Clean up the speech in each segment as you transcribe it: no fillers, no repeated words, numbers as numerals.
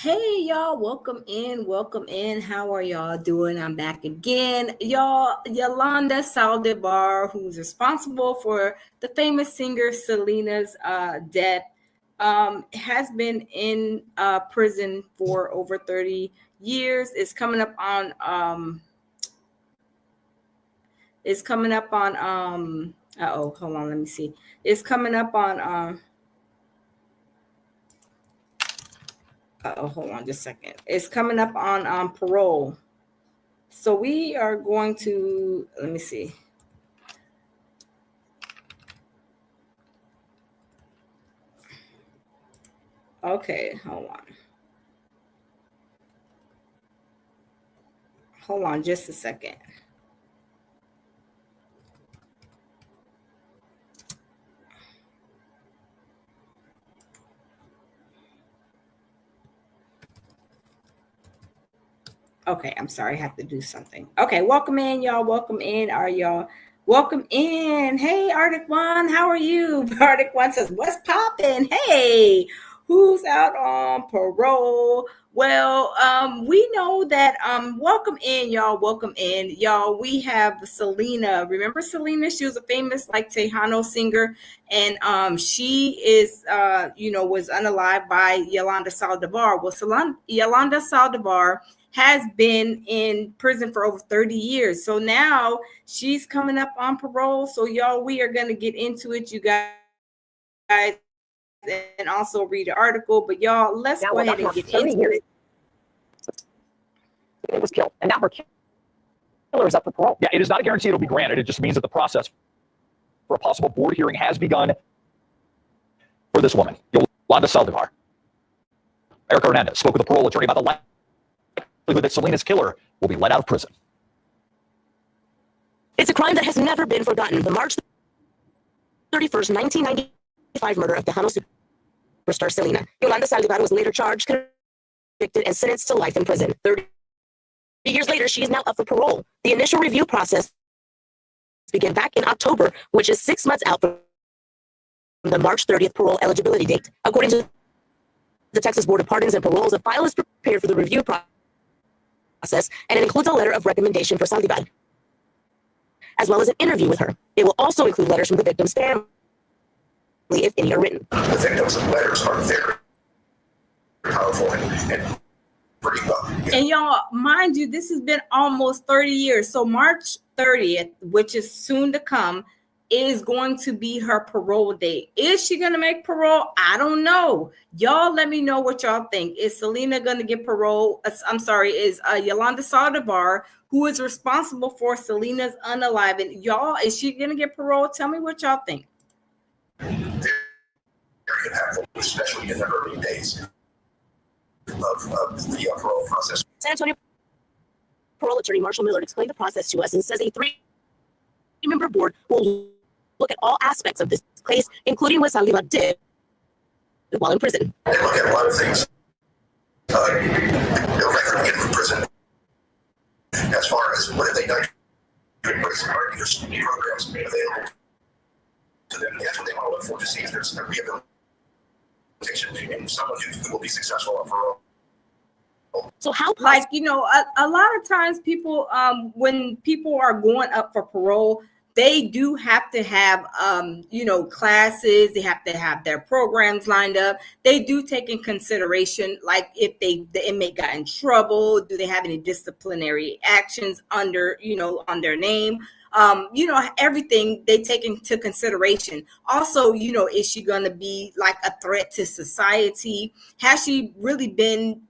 Hey y'all, welcome in, welcome in. How are y'all doing? I'm back again. Y'all, Yolanda Saldivar, who's responsible for the famous singer Selena's death, has been in prison for over 30 years. It's coming up on hold on, let me see. It's coming up on hold on just a second. It's coming up on parole. So we are going to, let me see. Okay, hold on. Hold on just a second. Okay, I'm sorry, I have to do something. Okay, welcome in, y'all. Welcome in. Are y'all welcome in? Hey, Arctic One, how are you? Arctic One says, "What's popping?" Hey, who's out on parole? Well, we know that. Welcome in, y'all. Welcome in, y'all. We have Selena. Remember Selena? She was a famous like Tejano singer, and she is, was unalived by Yolanda Saldivar. Well, Yolanda Saldivar has been in prison for over 30 years. So now she's coming up on parole. So y'all, we are going to get into it, you guys, and also read the article. But y'all, let's go ahead and get into it. It was killed, and now her killer is up for parole. Yeah, it is not a guarantee it'll be granted. It just means that the process for a possible board hearing has begun for this woman, Yolanda Saldivar. Erica Hernandez spoke with a parole attorney about the likelihood that Selena's killer will be let out of prison. It's a crime that has never been forgotten. The March 31st, 1995 murder of Tejano superstar Selena. Yolanda Saldivar was later charged, convicted, and sentenced to life in prison. 30 years later, she is now up for parole. The initial review process began back in October, which is 6 months out from the March 30th parole eligibility date. According to the Texas Board of Pardons and Paroles, a file is prepared for the review process, and it includes a letter of recommendation for Saldivar, as well as an interview with her. It will also include letters from the victim's family, if any are written. The victims' letters are very powerful and pretty well. And y'all, mind you, this has been almost 30 years. So March 30th, which is soon to come, is going to be her parole date. Is she going to make parole? I don't know. Y'all let me know what y'all think. Is Selena going to get parole? Is Yolanda Saldivar, who is responsible for Selena's unaliving, y'all, is she going to get parole? Tell me what y'all think. Very impactful, especially in the early days of the parole process. San Antonio parole attorney Marshall Miller explained the process to us and says a three-member board will look at all aspects of this case, including what Saldivar did while in prison. They look at a lot of things. Their record in prison. As far as what have they done in prison, are there screening programs available to them? That's what they want to look for, to see if there's a rehabilitation and someone who will be successful on parole. So how, like, a lot of times people, when people are going up for parole, they do have to have, classes. They have to have their programs lined up. They do take in consideration, like if the inmate got in trouble, do they have any disciplinary actions on their name? Everything they take into consideration. Also, is she going to be like a threat to society? Has she really been,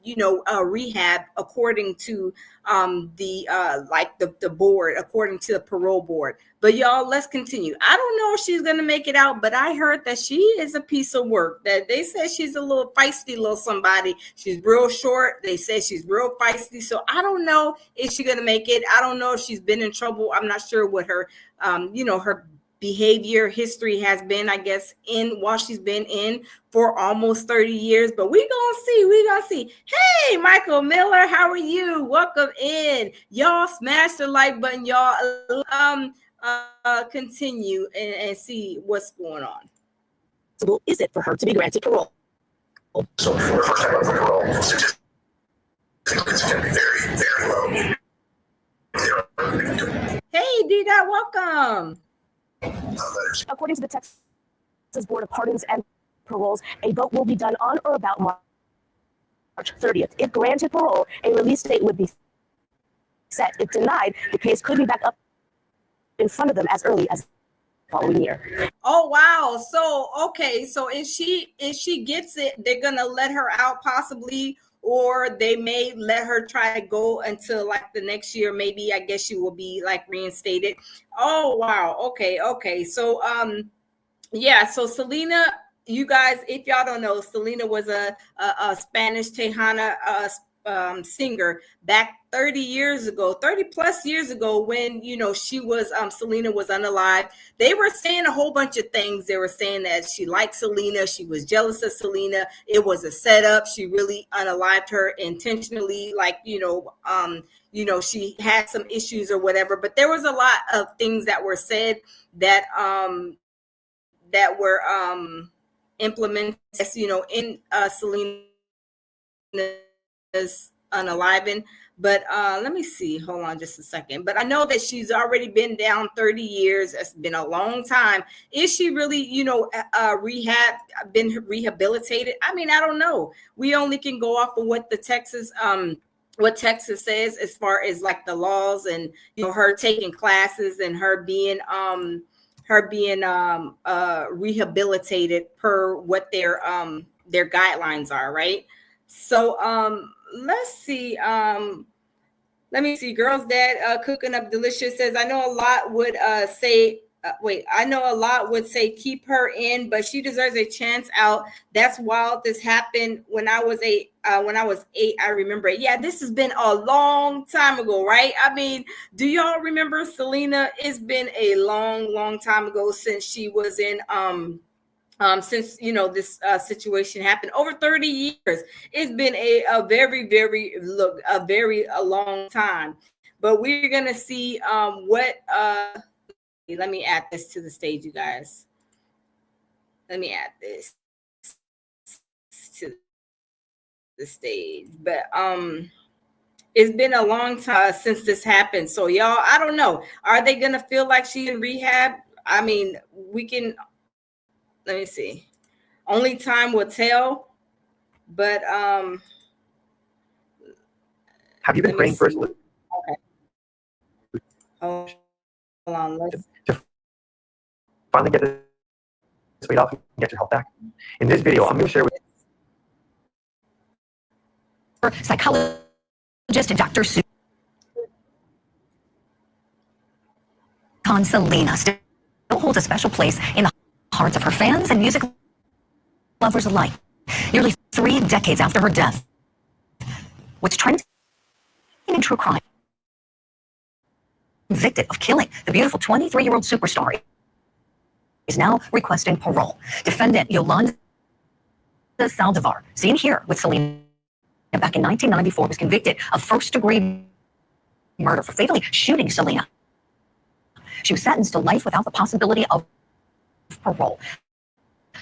rehab according to the board, according to the parole board? But y'all, let's continue. I don't know if she's going to make it out, but I heard that she is a piece of work. That they said she's a little feisty little somebody. She's real short. They say she's real feisty. So I don't know if she's going to make it. I don't know if she's been in trouble. I'm not sure what her, her behavior history has been, I guess, while she's been in for almost 30 years. But we gonna see. Hey, Michael Miller, how are you? Welcome in. Y'all smash the like button, y'all. Continue and see what's going on. Is it for her to be granted parole? So for the first time for parole, it's going to be very, very low. Hey, D-Dot, welcome. According to the Texas Board of Pardons and Paroles, a vote will be done on or about March 30th. If granted parole, a release date would be set. If denied, the case could be back up in front of them as early as the following year. Oh wow. So okay, so if she gets it, they're gonna let her out possibly, or they may let her try to go until like the next year. Maybe I guess she will be like reinstated. Oh wow. Okay. So yeah, so Selena, you guys, if y'all don't know, Selena was a Spanish Tejana singer back 30 years ago, 30 plus years ago, when she was Selena was unalive. They were saying a whole bunch of things. They were saying that she liked Selena, she was jealous of Selena, it was a setup, she really unalived her intentionally, like she had some issues or whatever. But there was a lot of things that were said that were implemented, in Selena's unaliving. But let me see. Hold on just a second. But I know that she's already been down 30 years. It's been a long time. Is she really, been rehabilitated? I mean, I don't know. We only can go off of what Texas says as far as like the laws and her taking classes and her being rehabilitated per what their guidelines are, right? So let's see. Let me see. Girl's Dad Cooking Up Delicious says, I know a lot would say I know a lot would say keep her in, but she deserves a chance out. That's wild. This happened when I was 8. I remember it. Yeah, this has been a long time ago, right? I mean, do y'all remember Selena? It's been a long time ago since she was in since this situation happened. Over 30 years. It's been a very long time. But we're gonna see what let me add this to the stage, you guys. Let me add this to the stage. But it's been a long time since this happened. So y'all, I don't know. Are they gonna feel like she's in rehab? I mean, we can. Let me see. Only time will tell. But have you been praying for us? Okay. Hold on. Let's finally get this weight off and get your health back. In this video, I'm going to share with psychologist Dr. Sue Selena still holds a special place in the hearts of her fans and music lovers alike. Nearly 3 decades after her death, what's trending in true crime? Convicted of killing the beautiful 23-year-old superstar is now requesting parole. Defendant Yolanda Saldivar, seen here with Selena back in 1994, was convicted of first-degree murder for fatally shooting Selena. She was sentenced to life without the possibility of parole.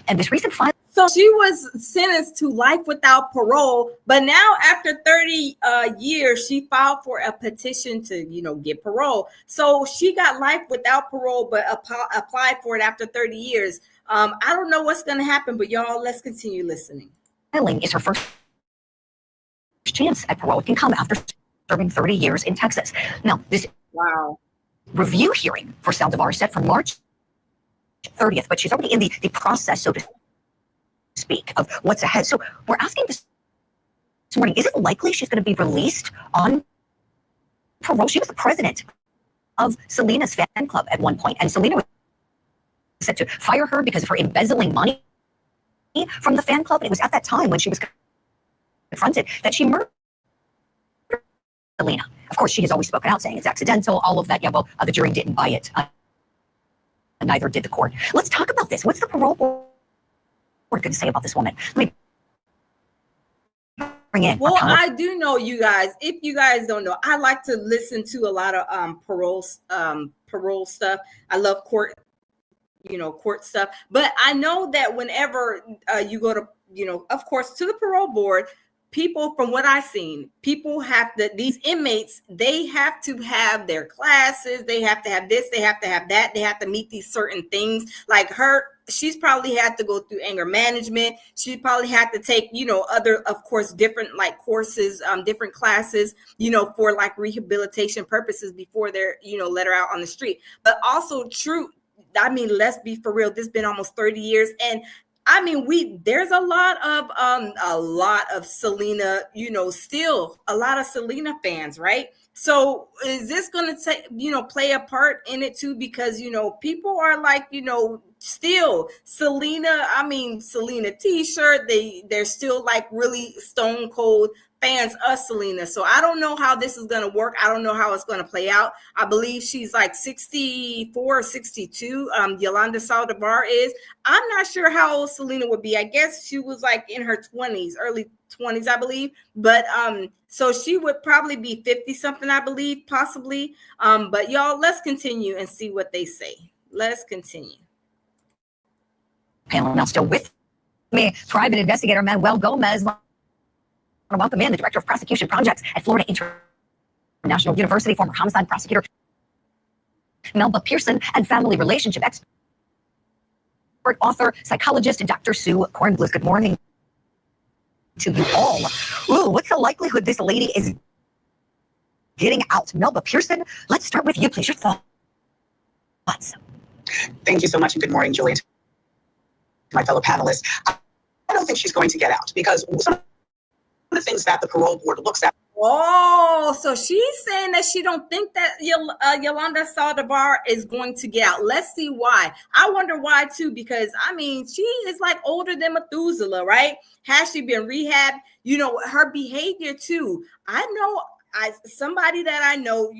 And this recent filing. So she was sentenced to life without parole, but now after 30 years, she filed for a petition to, get parole. So she got life without parole, but applied for it after 30 years. I don't know what's going to happen, but y'all, let's continue listening. Filing is her first chance at parole. It can come after serving 30 years in Texas. Now, this review hearing for Saldivar is set for March 30th, but she's already in the process, so to speak, of what's ahead. So we're asking this morning, is it likely she's going to be released on parole? She was the president of Selena's fan club at one point, and Selena was set to fire her because of her embezzling money from the fan club. And it was at that time when she was confronted that she murdered Selena. Of course, she has always spoken out saying it's accidental, all of that. Yeah, well, the jury didn't buy it. Neither did the court. Let's talk about this. What's the parole board going to say about this woman? Let me bring in. Well, I do know, you guys. If you guys don't know, I like to listen to a lot of parole stuff. I love court stuff. But I know that whenever you go to, of course, to the parole board, people, from what I've seen, people have to, these inmates, they have to have their classes, they have to have this, they have to have that, they have to meet these certain things. Like her, she's probably had to go through anger management. She probably had to take, other, of course, different like courses, different classes, for like rehabilitation purposes before they're, let her out on the street. But also true, I mean, let's be for real, this has been almost 30 years. And I mean, there's a lot of Selena, still a lot of Selena fans, right? So is this going to take, play a part in it too? Because, people are like, still Selena, I mean, Selena t-shirt, they're still like really stone cold fans of Selena. So I don't know how this is going to work. I don't know how it's going to play out. I believe she's like 64 or 62. Yolanda Saldivar is. I'm not sure how old Selena would be. I guess she was like in her 20s, early 20s, I believe. But so she would probably be 50 something, I believe, possibly. But y'all, let's continue and see what they say. Let's continue. Panel now still with me, private investigator Manuel Gomez. I want to welcome in the director of prosecution projects at Florida International University, former homicide prosecutor Melba Pearson, and family relationship expert, author, psychologist, Dr. Sue Kornbluth. Good morning to you all. Ooh, what's the likelihood this lady is getting out? Melba Pearson, let's start with you, please. Your thoughts. Thank you so much, and good morning, Julie, to my fellow panelists. I don't think she's going to get out because some of the things that the parole board looks at. Oh, so she's saying that she don't think that Yolanda Saldivar is going to get out. Let's see why. I wonder why too, because I mean, she is like older than Methuselah, right? Has she been rehabbed? Her behavior too. I know somebody that I know,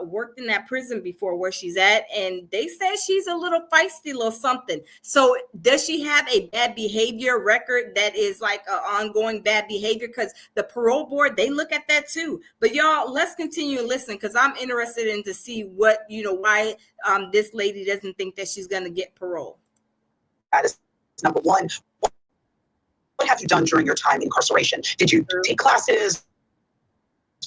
worked in that prison before where she's at, and they said she's a little feisty, little something. So does she have a bad behavior record that is like an ongoing bad behavior? Because the parole board, they look at that too. But y'all, let's continue and listen, because I'm interested in to see what, why this lady doesn't think that she's going to get parole. That is number one. What have you done during your time incarceration? Did you take classes?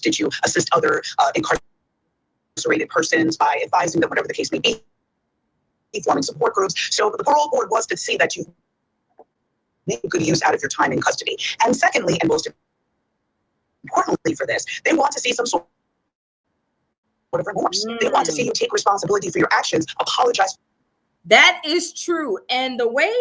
Did you assist other incarcerated persons by advising them, whatever the case may be, forming support groups? So the parole board was to see that you made good use out of your time in custody. And secondly, and most importantly for this, they want to see some sort of remorse. They want to see you take responsibility for your actions, apologize. That is true. And the way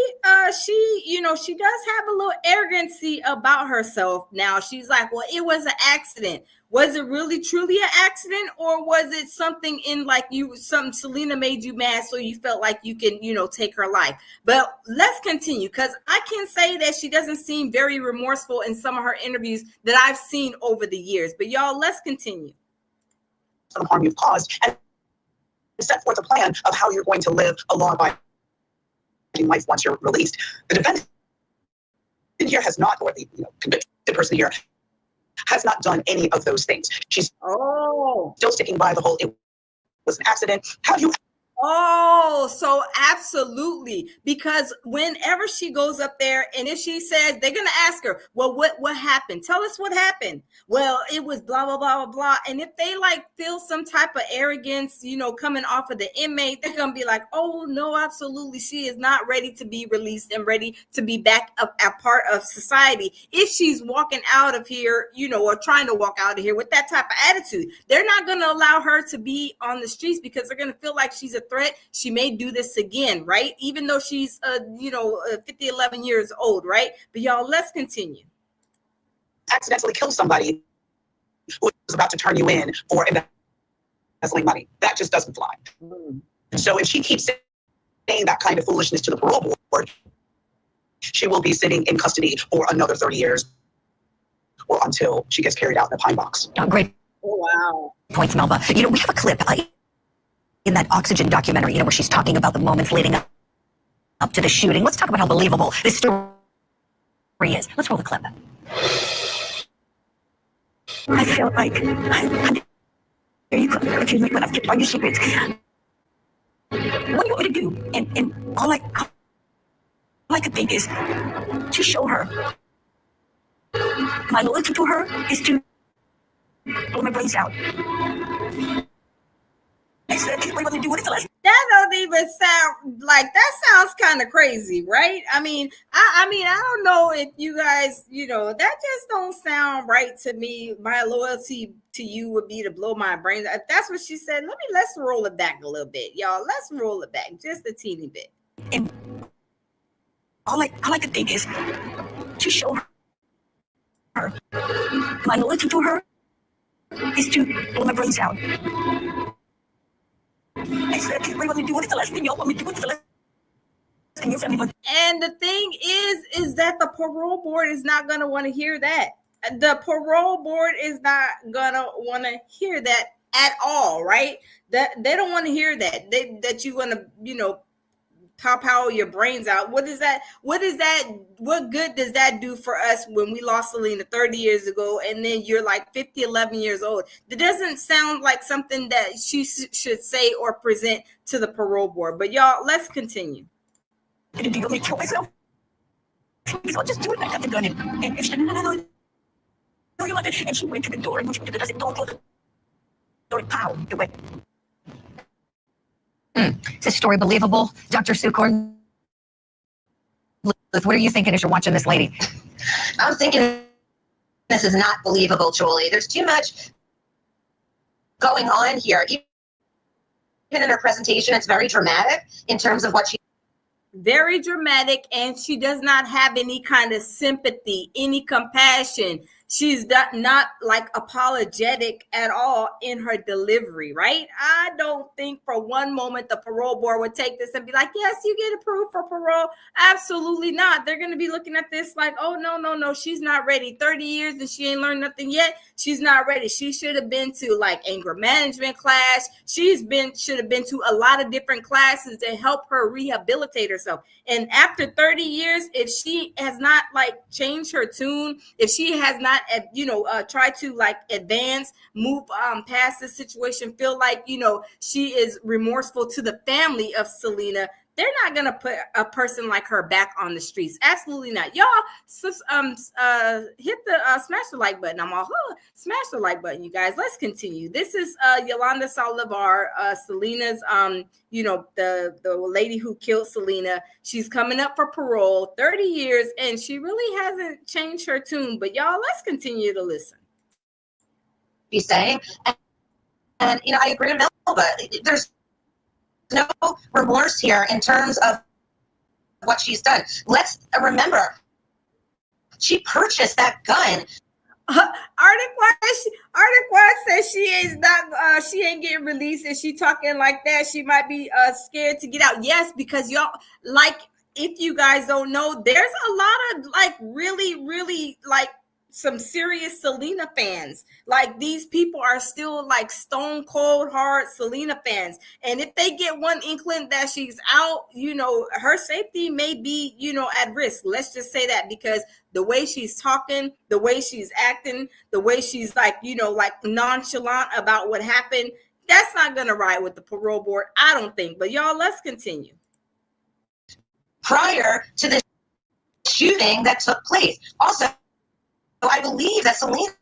she, she does have a little arrogancy about herself now. She's like, well, it was an accident. Was it really truly an accident, or was it something in like something Selena made you mad so you felt like you can, take her life? But let's continue, because I can say that she doesn't seem very remorseful in some of her interviews that I've seen over the years. But y'all, let's continue. Some harm you've caused, and set forth a plan of how you're going to live a law-abiding life once you're released. The defendant here has not, or the convicted person here has not done any of those things. She's still sticking by the whole it was an accident. How do you? Oh, so absolutely. Because whenever she goes up there, and if she says, they're going to ask her, well, what happened? Tell us what happened. Well, it was blah, blah, blah, blah, blah. And if they like feel some type of arrogance, coming off of the inmate, they're going to be like, oh, no, absolutely. She is not ready to be released and ready to be back a part of society. If she's walking out of here, or trying to walk out of here with that type of attitude, they're not going to allow her to be on the streets, because they're going to feel like she's a threat. She may do this again, right? Even though she's 11 years old, right? But y'all, let's continue. Accidentally kill somebody who was about to turn you in for embezzling money. That just doesn't fly. So if she keeps saying that kind of foolishness to the parole board, she will be sitting in custody for another 30 years, or until she gets carried out in a pine box. Oh, great. Oh, wow. Points, Melba. We have a clip in that Oxygen documentary, where she's talking about the moments leading up to the shooting. Let's talk about how believable this story is. Let's roll the clip. I feel like there you go. If you look when I've kept all your secrets, what do you want me to do? And all I could think is to show her My loyalty to her is to blow my brains out. I said, anybody want to do what it's last. That don't even sound like, that sounds kind of crazy, right? I mean, I don't know if you guys, that just don't sound right to me. My loyalty to you would be to blow my brains out. If that's what she said, let's roll it back a little bit, y'all. Let's roll it back just a teeny bit. And all I can think is to show her my loyalty to her is to blow my brains out. I said, anybody want to do what it's last thing y'all want me to do? What's the last thing your family want? And the thing is that the parole board is not going to want to hear that. The parole board is not going to want to hear that at all, right? That they don't want to hear that. That you want to, pow your brains out. What good does that do for us when we lost Selena 30 years ago and then you're like 50, 11 years old? That doesn't sound like something that she should say or present to the parole board. But y'all, let's continue. Did you make kill myself? Because I'll just do it. I got the gun and she said, no, you like it. And she went to the door and when she went to the door, I said, don't close the door. Pow, it went. Is this story believable, Dr. Sukorn? What are you thinking as you're watching this lady? I'm thinking this is not believable, Julie. There's too much going on here. Even in her presentation, it's very dramatic in terms of what she. Very dramatic, and she does not have any kind of sympathy, any compassion. She's not like apologetic at all in her delivery, right? I don't think for one moment the parole board would take this and be like, yes, you get approved for parole. Absolutely not. They're going to be looking at this like, oh, no, she's not ready. 30 years and she ain't learned nothing yet. She's not ready. She should have been to like anger management class. Should have been to a lot of different classes to help her rehabilitate herself. And after 30 years, if she has not like changed her tune, if she has not, try to like advance, move past this situation, feel like, she is remorseful to the family of Selena, they're not going to put a person like her back on the streets. Absolutely not. Y'all, hit the smash the like button. I'm all, smash the like button, you guys. Let's continue. This is Yolanda Saldivar, Selena's, the lady who killed Selena. She's coming up for parole, 30 years, and she really hasn't changed her tune. But y'all, let's continue to listen. Be saying, and I agree with Melba. There's no remorse here in terms of what she's done. Let's remember, she purchased that gun. Arctic One says she is not. She ain't getting released, and she talking like that. She might be scared to get out. Yes, because y'all, like, if you guys don't know, there's a lot of like really, really like some serious Selena fans. Like these people are still like stone cold hard Selena fans. And if they get one inkling that she's out, her safety may be, at risk. Let's just say that, because the way she's talking, the way she's acting, the way she's like, like nonchalant about what happened, that's not going to ride with the parole board, I don't think. But y'all, let's continue. Prior to the shooting that took place. Also, I believe that Selena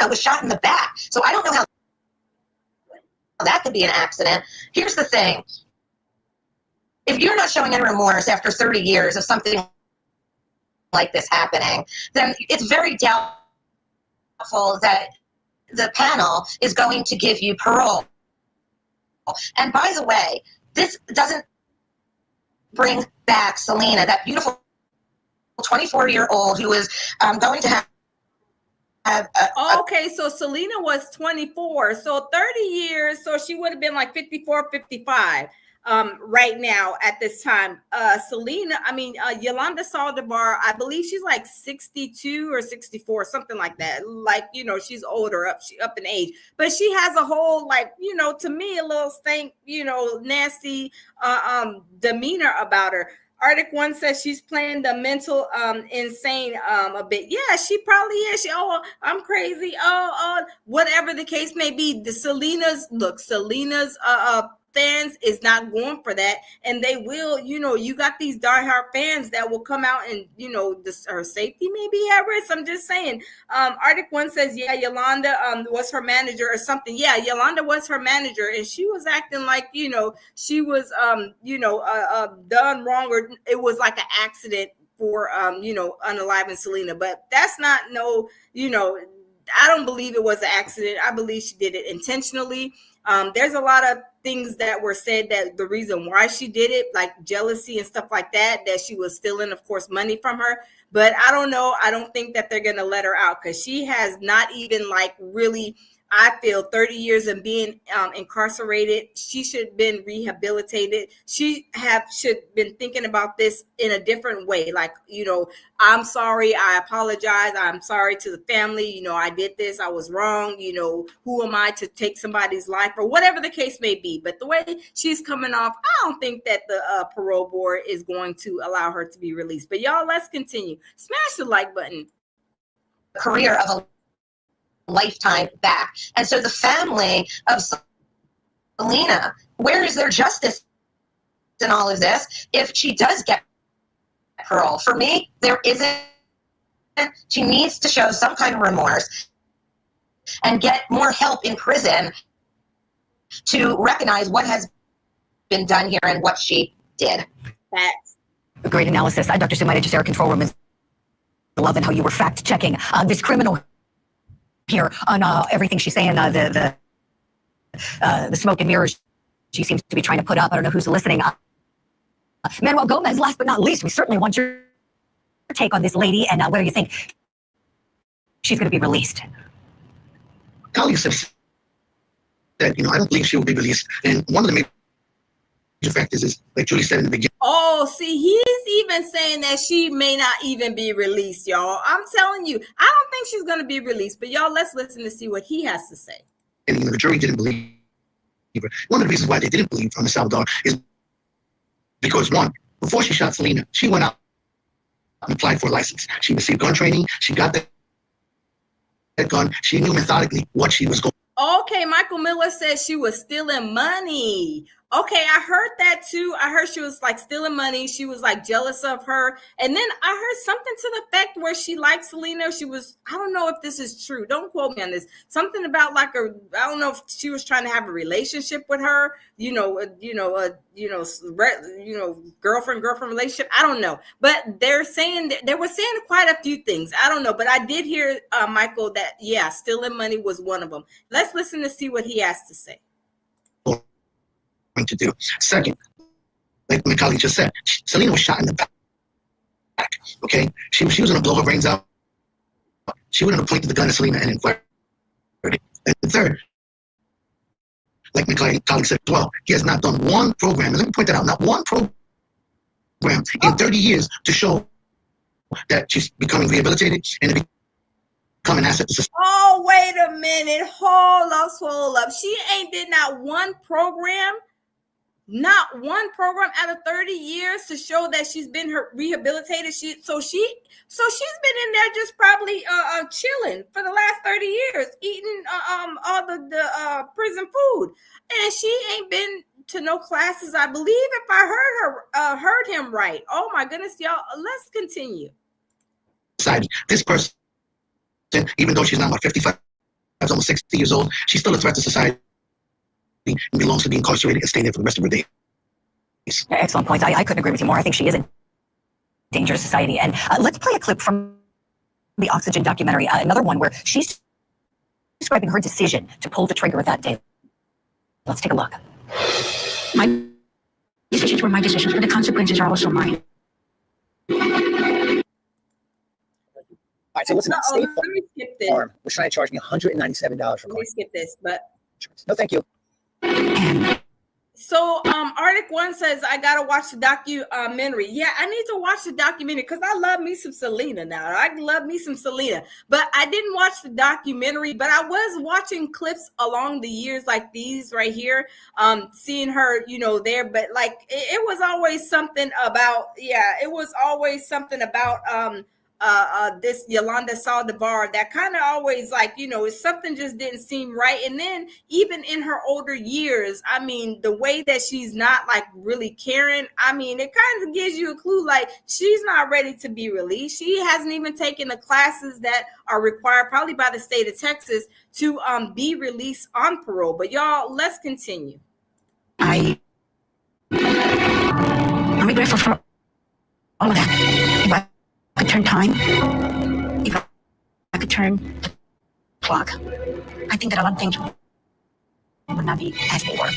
was shot in the back. So I don't know how that could be an accident. Here's the thing. If you're not showing any remorse after 30 years of something like this happening, then it's very doubtful that the panel is going to give you parole. And by the way, this doesn't bring back Selena, that beautiful 24-year-old who is going to have okay, so Selena was 24, so 30 years, so she would have been like 54, 55 right now at this time. Yolanda Saldivar, I believe she's like 62 or 64, something like that. Like, she's older, up in age, but she has a whole, like, to me, a little stank, nasty demeanor about her. Arctic One says she's playing the mental insane a bit. Yeah, she probably is. I'm crazy. Whatever the case may be. Selena's fans is not going for that, and they will, you got these diehard fans that will come out and, her safety may be at risk. I'm just saying. Arctic One says, yeah, Yolanda was her manager or something. Yeah, Yolanda was her manager, and she was acting like, she was, done wrong, or it was like an accident for, unaliving Selena. But that's not I don't believe it was an accident. I believe she did it intentionally. There's a lot of things that were said that the reason why she did it, like jealousy and stuff like that she was stealing, of course, money from her. But I don't know. I don't think that they're going to let her out, because she has not even really, I feel, 30 years of being incarcerated. She should have been rehabilitated. She should been thinking about this in a different way. Like, I'm sorry. I apologize. I'm sorry to the family. I did this. I was wrong. Who am I to take somebody's life, or whatever the case may be. But the way she's coming off, I don't think that the parole board is going to allow her to be released. But y'all, let's continue. Smash the like button. Career of a lifetime back. And so the family of Selena, where is their justice in all of this if she does get parole? For me, there isn't. She needs to show some kind of remorse and get more help in prison to recognize what has been done here and what she did. Facts. A great analysis. Dr. Sumida, just our control room is loving how you were fact checking this criminal here on everything she's saying. The smoke and mirrors she seems to be trying to put up. I don't know who's listening. Manuel Gomez, last but not least, we certainly want your take on this lady, and whether you think she's going to be released. Colleagues have said, I don't believe she will be released. And one of the major factors is, like Julie said in the beginning. Oh, see, he's even saying that she may not even be released, y'all. I'm telling you, I don't think she's going to be released. But y'all, let's listen to see what he has to say. And the jury didn't believe her. One of the reasons why they didn't believe Ms. Saldivar is because, one, before she shot Selena, she went out and applied for a license. She received gun training. She got that gun. She knew methodically what she was going. Okay, Michael Miller says she was stealing money. Okay, I heard that too. I heard she was stealing money. She was jealous of her. And then I heard something to the effect where she liked Selena. She was, I don't know if this is true. Don't quote me on this. Something about I don't know if she was trying to have a relationship with her, girlfriend relationship. I don't know. But they were saying quite a few things. I don't know. But I did hear, Michael, that, yeah, stealing money was one of them. Let's listen to see what he has to say. To do. Second, like my colleague just said, Selena was shot in the back. Okay, she was going to blow her brains out. She wouldn't have pointed the gun at Selena and then fired it. And third, like my colleague said, well, he has not done one program. And let me point that out. Not one program in 30 years to show that she's becoming rehabilitated and become an asset to society. Oh, wait a minute. Hold up. She ain't did not one program. Not one program out of 30 years to show that she's been rehabilitated. So she's been in there just probably chilling for the last 30 years, eating all the prison food, and she ain't been to no classes, I believe, if I heard him right. Oh my goodness, y'all. Let's continue. This person, even though she's now about 55, almost 60 years old, she's still a threat to society. And belongs to be incarcerated and stay there for the rest of her days. Excellent points. I couldn't agree with you more. I think she is a danger to society. And let's play a clip from the Oxygen documentary, another one where she's describing her decision to pull the trigger that day. Let's take a look. My decisions were my decisions, but the consequences are also mine. All right, so listen, State Farm was trying to charge me $197 for Let me skip this, but no, thank you. So Arctic One says I gotta watch the documentary. Yeah, I need to watch the documentary because I love me some Selena now. I love me some Selena, but I didn't watch the documentary. But I was watching clips along the years like these right here, seeing her, there. But it was always something about, this Yolanda Saldivar that kind of always like, something just didn't seem right. And then even in her older years, I mean, the way that she's not like really caring, I mean, it kind of gives you a clue like she's not ready to be released. She hasn't even taken the classes that are required probably by the state of Texas to be released on parole. But y'all, let's continue. I'm grateful for all of that. If I could turn time, if I could turn the clock, I think that a lot of things would not be as they were.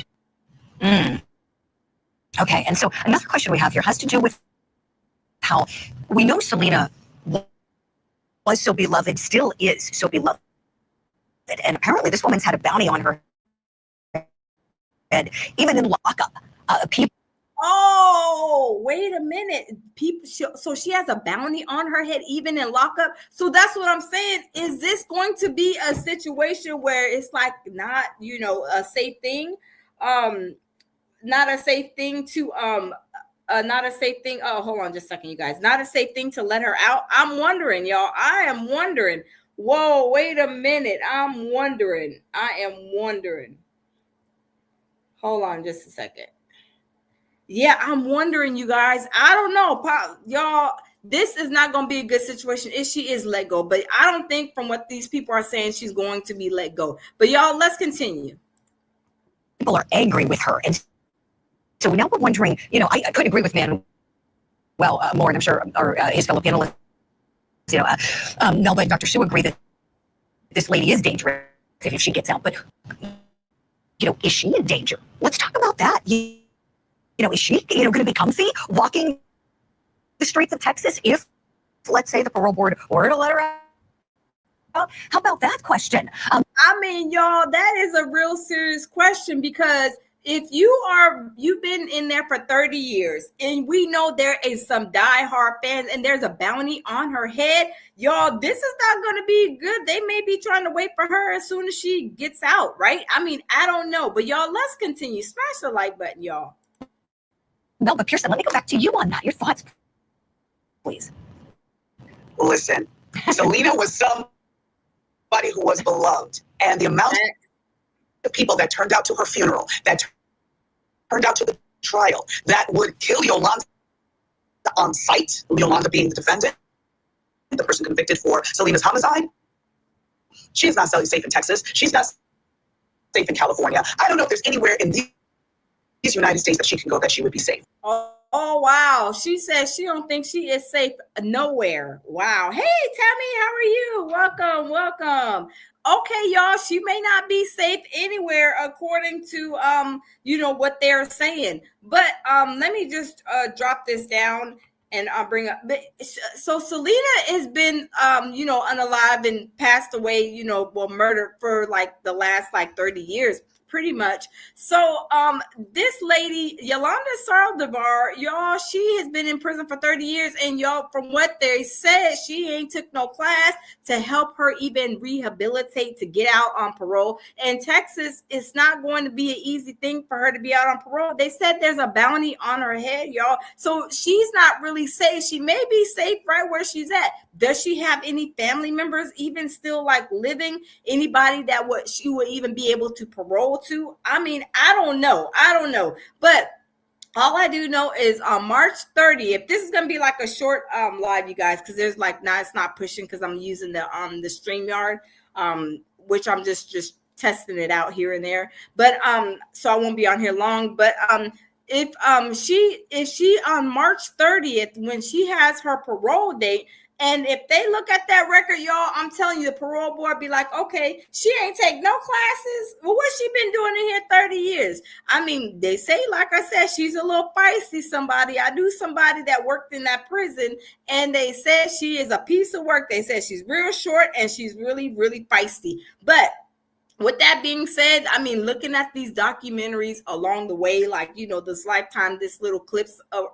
Okay, and so another question we have here has to do with how we know Selena was so beloved, still is so beloved. And apparently this woman's had a bounty on her head, even in lockup. People. Oh, wait a minute. So she has a bounty on her head, even in lockup. So that's what I'm saying. Is this going to be a situation where it's like not, a safe thing? Not a safe thing to not a safe thing. Oh, hold on just a second, you guys. Not a safe thing to let her out. I'm wondering, y'all. I am wondering. Whoa, wait a minute. I am wondering. Hold on just a second. Yeah, I'm wondering, you guys. I don't know, y'all. This is not going to be a good situation if she is let go. But I don't think from what these people are saying, she's going to be let go. But y'all, let's continue. People are angry with her. And so now we're wondering, I could agree with Manuel more, and I'm sure or his fellow panelists, Melba and Dr. Sue agree that this lady is dangerous if she gets out. But, is she in danger? Let's talk about that. Is she, going to be comfy walking the streets of Texas if, let's say, the parole board were to let her out? How about that question? I mean, y'all, that is a real serious question because if you've been in there for 30 years and we know there is some diehard fans and there's a bounty on her head, y'all, this is not going to be good. They may be trying to wait for her as soon as she gets out, right? I mean, I don't know. But y'all, let's continue. Smash the like button, y'all. Melba Pearson, let me go back to you on that. Your thoughts, please. Listen, Selena was somebody who was beloved, and the amount of people that turned out to her funeral, that turned out to the trial, that would kill Yolanda on sight, Yolanda being the defendant, the person convicted for Selena's homicide. She is not safe in Texas. She's not safe in California. I don't know if there's anywhere in these United States that she can go that she would be safe. Oh wow. She says she don't think she is safe nowhere. Wow. Hey, Tammy, how are you? Welcome. Okay, y'all, she may not be safe anywhere according to what they're saying. But let me just drop this down and I'll bring up. So Selena has been unalive and passed away, murdered for like the last 30 years. Pretty much. So this lady, Yolanda Saldivar, y'all, she has been in prison for 30 years. And y'all, from what they said, she ain't took no class to help her even rehabilitate to get out on parole. And Texas, it's not going to be an easy thing for her to be out on parole. They said there's a bounty on her head, y'all. So she's not really safe. She may be safe right where she's at. Does she have any family members even still living? Anybody that she would even be able to parole to? I mean, I don't know. But all I do know is on March 30th, this is going to be like a short live, you guys, because there's it's not pushing because I'm using the StreamYard, which I'm just testing it out here and there. But so I won't be on here long. But if she on March 30th, when she has her parole date, and if they look at that record, y'all, I'm telling you, the parole board be like, okay, she ain't take no classes. Well, what's she been doing in here 30 years? I mean, they say, like I said, she's a little feisty somebody. I knew somebody that worked in that prison, and they said she is a piece of work. They said she's real short, and she's really, really feisty. But with that being said, I mean, looking at these documentaries along the way, this Lifetime, this little clips of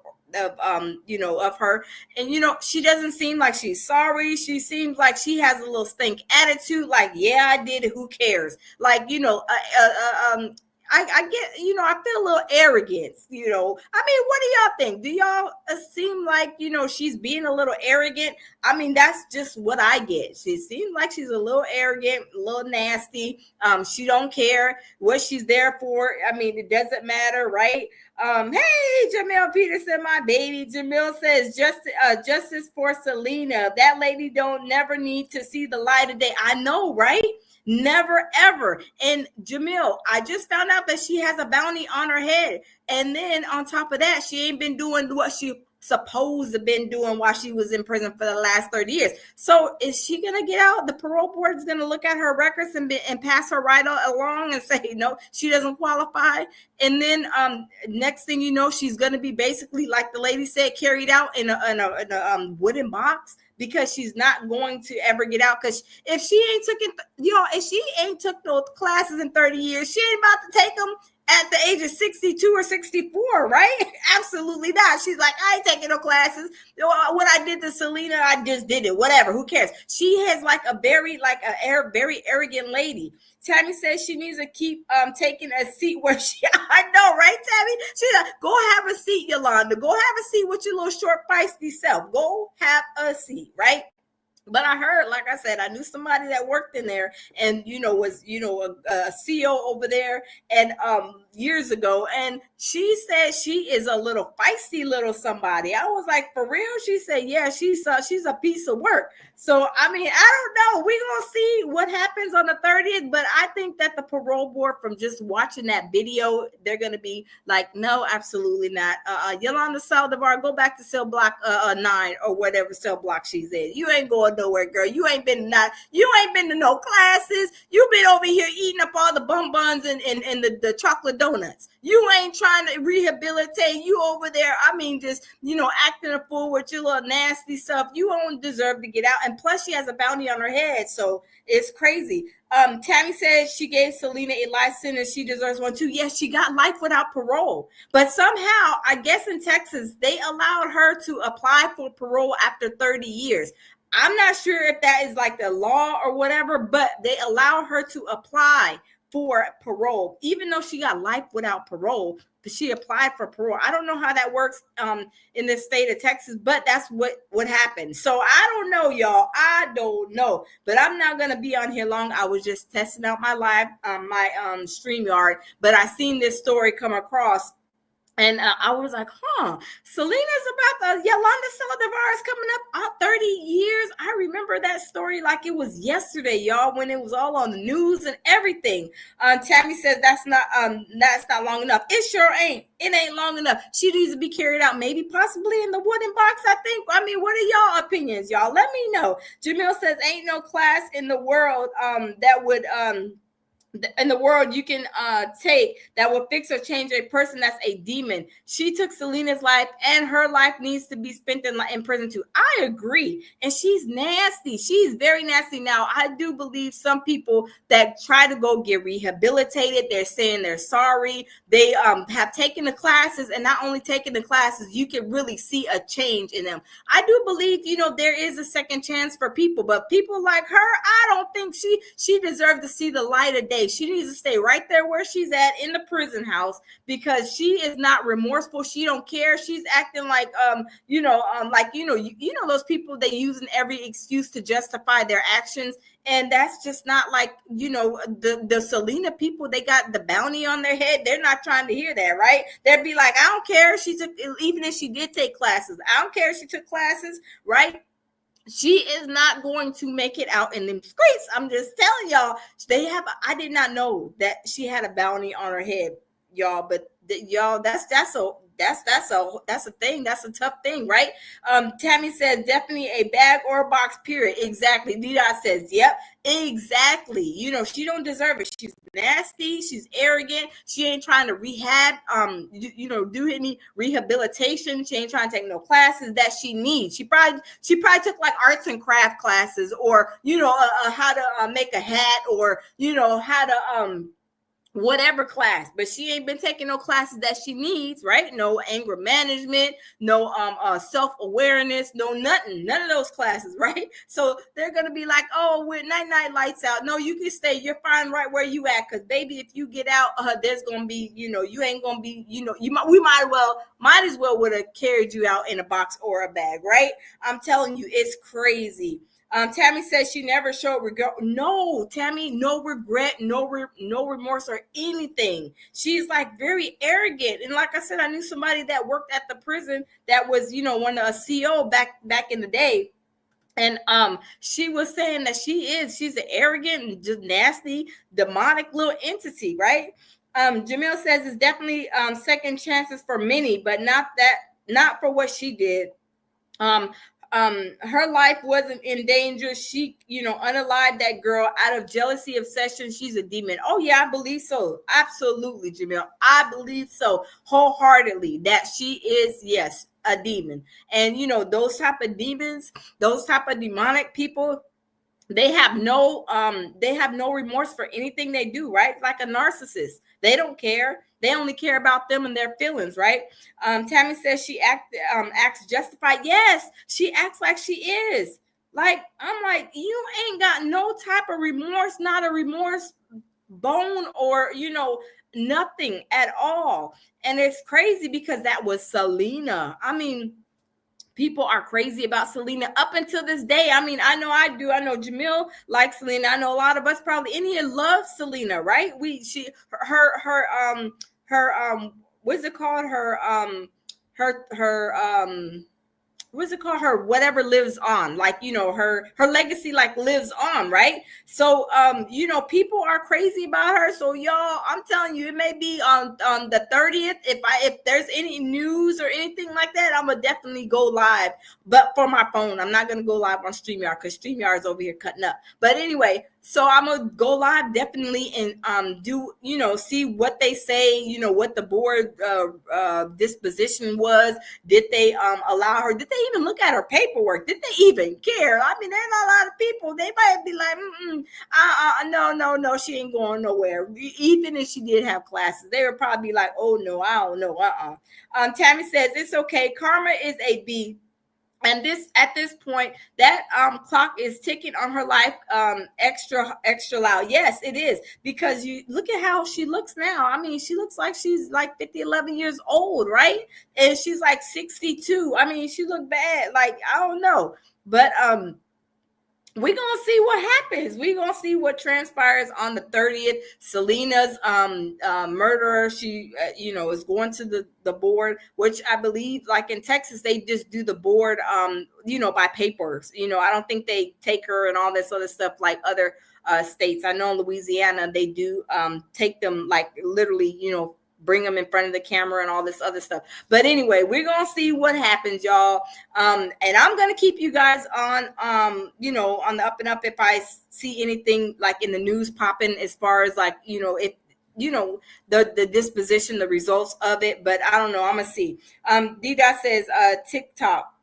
her, and she doesn't seem like she's sorry. She seems like she has a little stink attitude, yeah, I did it, who cares? I get, I feel a little arrogance, I mean, what do y'all think? Do y'all seem like, she's being a little arrogant? I mean, that's just what I get. She seems like she's a little arrogant, a little nasty. She don't care what she's there for. I mean, it doesn't matter, right? Hey, Jamil Peterson, my baby. Jamil says justice for Selena. That lady don't never need to see the light of day. I know, right? Never ever. And Jamil, I just found out that she has a bounty on her head. And then on top of that, she ain't been doing what she supposed to been doing while she was in prison for the last 30 years. So is she gonna get out? The parole board is gonna look at her records and pass her right along and say no, she doesn't qualify. And then next thing you know, she's gonna be basically, like the lady said, carried out in a wooden box, because she's not going to ever get out. Because if she ain't took those classes in 30 years, she ain't about to take them at the age of 62 or 64, right? Absolutely not. She's like, I ain't taking no classes. What I did to Selena, I just did it. Whatever, who cares? She has very arrogant lady. Tammy says she needs to keep taking a seat where I know, right, Tammy? She's like, go have a seat, Yolanda. Go have a seat with your little short, feisty self. Go have a seat, right? But I heard, like I said, I knew somebody that worked in there and, was, a CEO over there and years ago. And she said she is a little feisty little somebody. I was like, for real? She said, yeah, she's a piece of work. So, I mean, I don't know. We're going to see what happens on the 30th. But I think that the parole board, from just watching that video, they're going to be like, no, absolutely not. Yolanda Saldivar, go back to cell block 9 or whatever cell block she's in. You ain't going nowhere, girl. You ain't been to no classes. You've been over here eating up all the bonbons and the chocolate donuts. You ain't trying to rehabilitate. You over there, I mean, just, acting a fool with your little nasty stuff. You don't deserve to get out. And plus, she has a bounty on her head. So it's crazy. Tammy said she gave Selena a life sentence. She deserves one too. Yes, she got life without parole. But somehow, I guess in Texas, they allowed her to apply for parole after 30 years. I'm not sure if that is like the law or whatever, but they allow her to apply for parole, even though she got life without parole. But she applied for parole. I don't know how that works in the state of Texas, but that's what happened. So I don't know, y'all. I don't know. But I'm not gonna be on here long. I was just testing out my live, my StreamYard. But I seen this story come across. And I was like, Selena's Yolanda Saldivar is coming up on 30 years. I remember that story like it was yesterday, y'all, when it was all on the news and everything. Tammy says that's not long enough. It sure ain't. It ain't long enough. She needs to be carried out, maybe possibly in the wooden box, I think. I mean, what are y'all opinions, y'all? Let me know. Jamil says, ain't no class in the world that would in the world you can take that will fix or change a person that's a demon. She took Selena's life, and her life needs to be spent in prison too. I agree. And she's nasty. She's very nasty. Now, I do believe some people that try to go get rehabilitated, they're saying they're sorry. They have taken the classes, and not only taking the classes, you can really see a change in them. I do believe, there is a second chance for people, but people like her, I don't think she deserves to see the light of day. She needs to stay right there where she's at in the prison house, because she is not remorseful. She don't care. She's acting like those people, they using every excuse to justify their actions. And that's just not like, the Selena people, they got the bounty on their head. They're not trying to hear that, right? They'd be like, I don't care if she took, even if she did take classes, I don't care if she took classes, right? She is not going to make it out in them streets. I'm just telling y'all, I did not know that she had a bounty on her head, y'all, but y'all, that's a thing. That's a tough thing, right? Tammy says definitely a bag or a box, period. Exactly. Dida says, yep, exactly. She don't deserve it. She's nasty. She's arrogant. She ain't trying to rehab, do any rehabilitation. She ain't trying to take no classes that she needs. She probably took like arts and craft classes, or, how to make a hat, or, how to, whatever class, but she ain't been taking no classes that she needs, right? No anger management, no self-awareness, no nothing, none of those classes, right? So they're gonna be like, oh, with night lights out. No, you can stay, you're fine right where you at, because baby, if you get out, there's gonna be, you ain't gonna be, we might as well would have carried you out in a box or a bag, right? I'm telling you, it's crazy. Tammy says she never showed regret. No, Tammy, no regret, no remorse or anything. She's like very arrogant. And like I said, I knew somebody that worked at the prison that was, one of a CO back in the day. And she was saying that she's an arrogant and just nasty, demonic little entity, right? Jamil says it's definitely second chances for many, but not for what she did. Her life wasn't in danger. She, unalived that girl out of jealousy, obsession. She's a demon. Oh yeah, I believe so. Absolutely, Jamil. I believe so wholeheartedly that she is, yes, a demon. And those type of demons, those type of demonic people, they have no remorse for anything they do, right? It's like a narcissist. They don't care. They only care about them and their feelings, right? Tammy says she acts justified. Yes, she acts like she is. Like, I'm like, you ain't got no type of remorse, not a remorse bone or nothing at all. And it's crazy because that was Selena. I mean, people are crazy about Selena up until this day. I mean, I know I do. I know Jamil likes Selena. I know a lot of us probably in here love Selena, right? What's it called? What's it called? Her whatever lives on, like, her legacy like lives on, right? So people are crazy about her. So y'all, I'm telling you, it may be on the 30th. If there's any news or anything like that, I'm gonna definitely go live, but for my phone. I'm not gonna go live on StreamYard because StreamYard is over here cutting up. But anyway, so I'm gonna go live definitely and do, see what they say, what the board disposition was. Did they allow her? Did they even look at her paperwork? Did they even care? I mean, there's not a lot of people. They might be like, no, she ain't going nowhere. Even if she did have classes, they would probably be like, oh no, I don't know. Tammy says it's okay. Karma is a B. And at this point, that clock is ticking on her life extra loud. Yes, it is, because you look at how she looks now. I mean, she looks like she's like 50, 11 years old, right? And she's like 62. I mean, she looked bad. Like, I don't know. But we're gonna see what happens. We're gonna see what transpires on the 30th. Selena's murderer, she is going to the board, which I believe, like in Texas, they just do the board by papers. I don't think they take her and all this other stuff like other states. I know in Louisiana they do take them, like, literally, bring them in front of the camera and all this other stuff. But anyway, we're gonna see what happens, y'all. And I'm gonna keep you guys on on the up and up if I see anything like in the news popping, as far as like, if the disposition, the results of it. But I don't know, I'm gonna see. D-Dot says TikTok.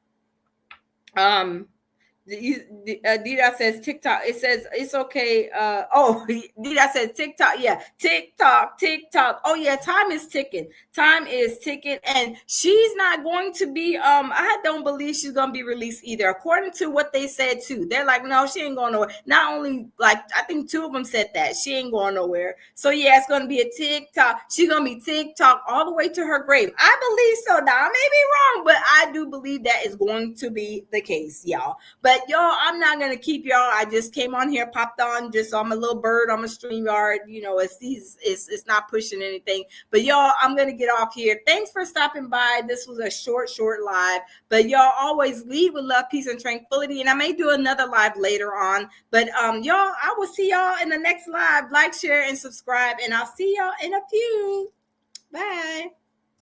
Dida says TikTok. It says it's okay. Dida says TikTok. Yeah, TikTok. Oh yeah, time is ticking. And she's not going to be. I don't believe she's gonna be released either. According to what they said too, they're like, no, she ain't going nowhere. Not only, like, I think 2 of them said that she ain't going nowhere. So yeah, it's gonna be a TikTok. She's gonna be TikTok all the way to her grave. I believe so. Now I may be wrong, but I do believe that is going to be the case, y'all. But y'all, I'm not gonna keep y'all. I just came on here, popped on, just on my little bird on my StreamYard. It's not pushing anything. But y'all, I'm gonna get off here. Thanks for stopping by. This was a short live. But y'all always lead with love, peace, and tranquility. And I may do another live later on. But y'all, I will see y'all in the next live. Like, share, and subscribe. And I'll see y'all in a few. Bye.